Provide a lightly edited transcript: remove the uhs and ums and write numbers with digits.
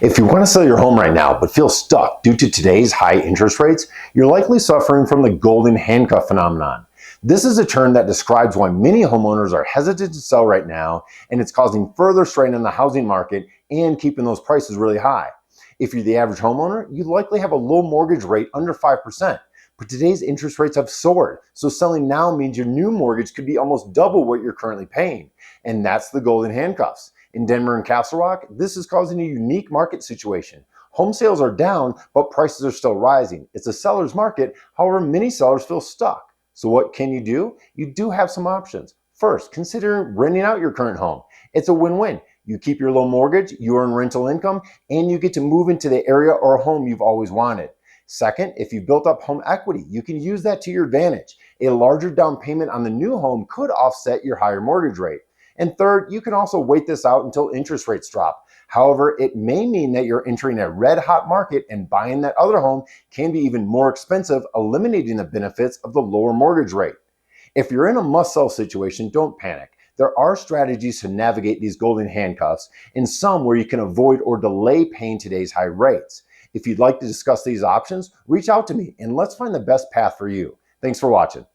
If you want to sell your home right now but feel stuck due to today's high interest rates, you're likely suffering from the golden handcuff phenomenon. This is a term that describes why many homeowners are hesitant to sell right now, and it's causing further strain on the housing market and keeping those prices really high. If you're the average homeowner, you likely have a low mortgage rate under 5%, but today's interest rates have soared, so selling now means your new mortgage could be almost double what you're currently paying, and that's the golden handcuffs. In Denver and Castle Rock, this is causing a unique market situation. Home sales are down, but prices are still rising. It's a seller's market, however, many sellers feel stuck. So what can you do? You do have some options. First, consider renting out your current home. It's a win-win. You keep your low mortgage, you earn rental income, and you get to move into the area or home you've always wanted. Second, if you've built up home equity, you can use that to your advantage. A larger down payment on the new home could offset your higher mortgage rate. And third, you can also wait this out until interest rates drop. However, it may mean that you're entering a red hot market and buying that other home can be even more expensive, eliminating the benefits of the lower mortgage rate. If you're in a must-sell situation, don't panic. There are strategies to navigate these golden handcuffs, and some where you can avoid or delay paying today's high rates. If you'd like to discuss these options, reach out to me and let's find the best path for you. Thanks for watching.